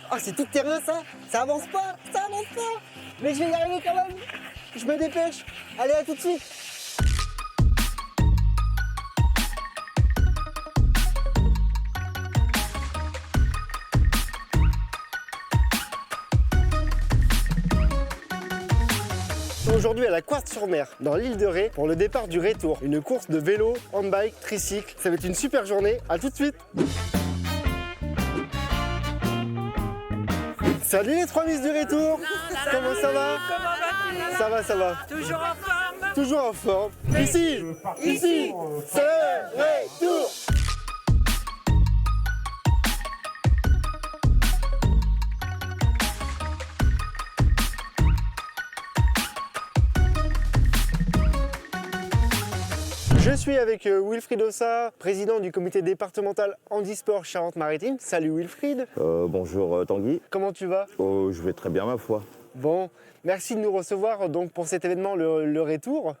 Ah, c'est tout terrain ça. Ça avance pas. Mais je vais y arriver quand même. Je me dépêche. Allez, à tout de suite. Aujourd'hui à la Couarde-sur-Mer, dans l'île de Ré, pour le départ du Ré-Tour. Une course de vélo, handbike, tricycle. Ça va être une super journée. À tout de suite. Salut les trois miss du Ré-Tour. Comment ça va? Comment vas-tu? Ça va. Toujours en forme? Toujours en forme. Ici, c'est le Ré-Tour. Je suis avec Wilfried Ossa, président du comité départemental handisport Charente-Maritime. Salut Wilfried. Bonjour Tanguy. Comment tu vas? Je vais très bien ma foi. Bon, merci de nous recevoir donc, pour cet événement, le Ré-Tour.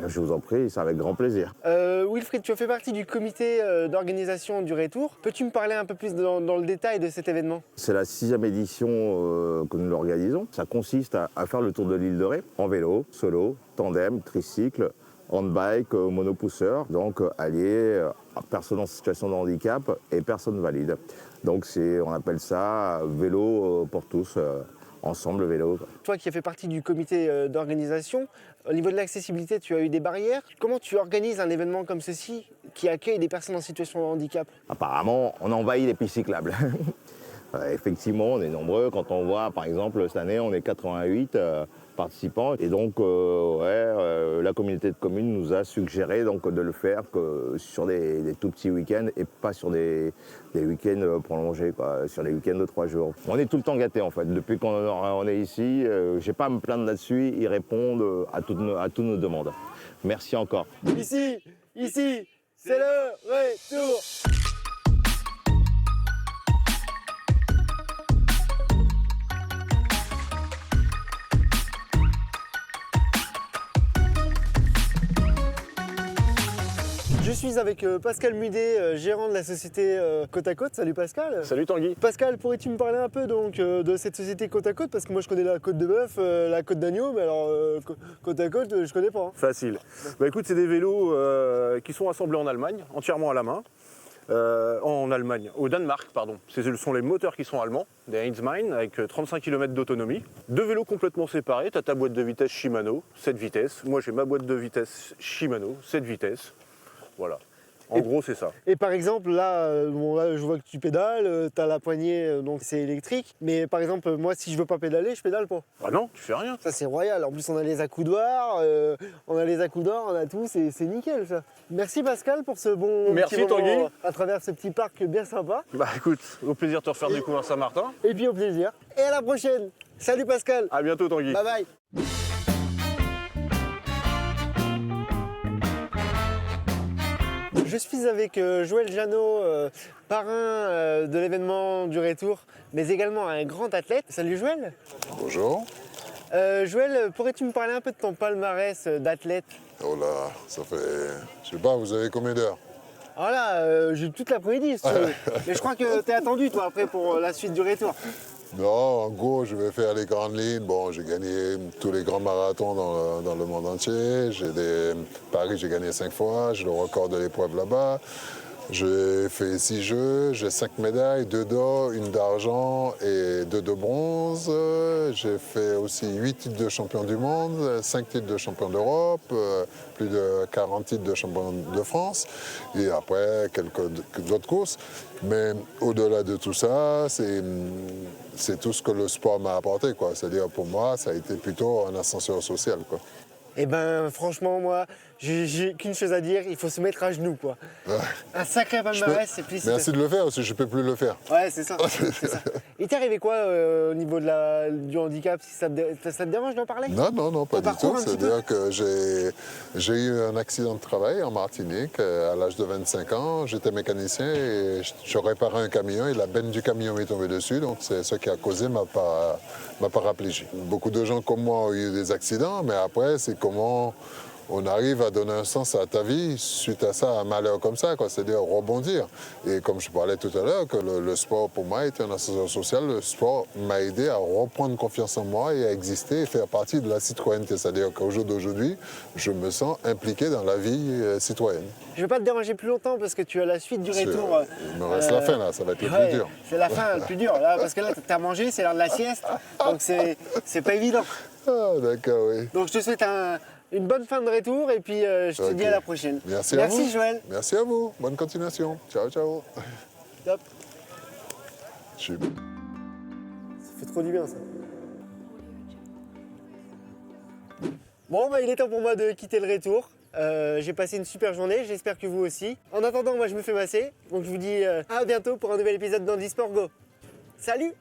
Je vous en prie, c'est avec grand plaisir. Wilfried, tu as fait partie du comité d'organisation du Ré-Tour. Peux-tu me parler un peu plus dans le détail de cet événement? C'est la 6e édition que nous l'organisons. Ça consiste à faire le tour de l'île de Ré en vélo, solo, tandem, tricycle, handbike, monopousseur, donc allié à personnes en situation de handicap et personnes valides. Donc on appelle ça vélo pour tous, ensemble vélo. Toi qui as fait partie du comité d'organisation, au niveau de l'accessibilité, tu as eu des barrières. Comment tu organises un événement comme ceci qui accueille des personnes en situation de handicap? Apparemment, on envahit les pistes cyclables. Effectivement, on est nombreux. Quand on voit, par exemple, cette année, on est 88 participants. Et donc, la communauté de communes nous a suggéré donc, de le faire que sur des tout petits week-ends et pas sur des week-ends prolongés, quoi, sur les week-ends de 3 jours. On est tout le temps gâtés, en fait. Depuis qu'on est ici, j'ai pas à me plaindre là-dessus. Ils répondent à toutes nos demandes. Merci encore. Ici, c'est le Ré-Tour. Je suis avec Pascal Mudet, gérant de la société Côte à Côte. Salut Pascal. Salut Tanguy. Pascal, pourrais-tu me parler un peu donc, de cette société Côte à Côte? Parce que moi je connais la côte de bœuf, la côte d'agneau, mais alors Côte à Côte, je connais pas. Hein. Facile. Bah écoute, c'est des vélos qui sont assemblés en Allemagne, entièrement à la main. En Allemagne, au Danemark, pardon. Ce sont les moteurs qui sont allemands, des Heinzmann, avec 35 km d'autonomie. Deux vélos complètement séparés. Tu as ta boîte de vitesse Shimano, 7 vitesses. Moi j'ai ma boîte de vitesse Shimano, 7 vitesses. Voilà. En gros, c'est ça. Et par exemple, là, là je vois que tu pédales, tu as la poignée, donc c'est électrique. Mais par exemple, moi, si je veux pas pédaler, je pédale pas. Ah non, tu fais rien. Ça, c'est royal. En plus, on a les accoudoirs, on a tout, c'est nickel, ça. Merci Pascal pour ce bon Merci, petit moment Tanguy. à travers ce petit parc bien sympa. Bah écoute, au plaisir de te refaire découvrir Saint-Martin. Et puis au plaisir. Et à la prochaine. Salut Pascal. À bientôt Tanguy. Bye bye. Je suis avec Joël Jeannot, parrain de l'événement du Ré-Tour, mais également un grand athlète. Salut Joël. Bonjour. Joël, pourrais-tu me parler un peu de ton palmarès d'athlète? Oh là, ça fait... Je sais pas, vous avez combien d'heures? Voilà, j'ai toute l'après-midi si tu veux. Mais je crois que t'es attendu toi après pour la suite du Ré-Tour. Non, en gros, je vais faire les grandes lignes. Bon, j'ai gagné tous les grands marathons dans le monde entier. Paris, j'ai gagné 5 fois. J'ai le record de l'épreuve là-bas. J'ai fait 6 jeux, j'ai 5 médailles, 2 d'or, 1 d'argent et 2 de bronze. J'ai fait aussi 8 titres de champion du monde, 5 titres de champion d'Europe, plus de 40 titres de champion de France et après quelques d'autres courses. Mais au-delà de tout ça, c'est tout ce que le sport m'a apporté, quoi. C'est-à-dire pour moi, ça a été plutôt un ascenseur social, quoi. Eh ben franchement moi, j'ai qu'une chose à dire, il faut se mettre à genoux quoi. Ouais. Un sacré palmarès, c'est plus. Merci de le faire parce que je ne peux plus le faire. Ouais, c'est ça, c'est ça. Il t'est arrivé quoi au niveau du handicap? Si ça te dérange d'en parler? Non, pas Ton du parcours, tout. un petit peu? C'est-à-dire que j'ai eu un accident de travail en Martinique à l'âge de 25 ans. J'étais mécanicien et je réparais un camion et la benne du camion m'est tombée dessus. Donc c'est ce qui a causé ma paraplégie. Beaucoup de gens comme moi ont eu des accidents, mais après c'est comment on arrive à donner un sens à ta vie suite à ça, un malheur comme ça, quoi. C'est-à-dire rebondir. Et comme je parlais tout à l'heure, que le sport pour moi est un ascenseur social, le sport m'a aidé à reprendre confiance en moi et à exister et faire partie de la citoyenneté. C'est-à-dire qu'au jour d'aujourd'hui, je me sens impliqué dans la vie citoyenne. Je ne vais pas te déranger plus longtemps parce que tu as la suite du retour. Il me reste la fin là, ça va être le Ouais, plus dur. c'est la fin, le plus dur, là, parce que là, tu as mangé, c'est l'heure de la sieste, donc c'est pas évident. Ah, d'accord, oui. Donc je te souhaite une bonne fin de retour et puis je te Ok. dis à la prochaine. Merci à vous. Merci Joël. Merci à vous. Bonne continuation. Ciao, ciao. Top. Super. Ça fait trop du bien ça. Bon, bah, il est temps pour moi de quitter le retour. J'ai passé une super journée, j'espère que vous aussi. En attendant, moi je me fais masser, donc je vous dis à bientôt pour un nouvel épisode d'Handisport Go. Salut!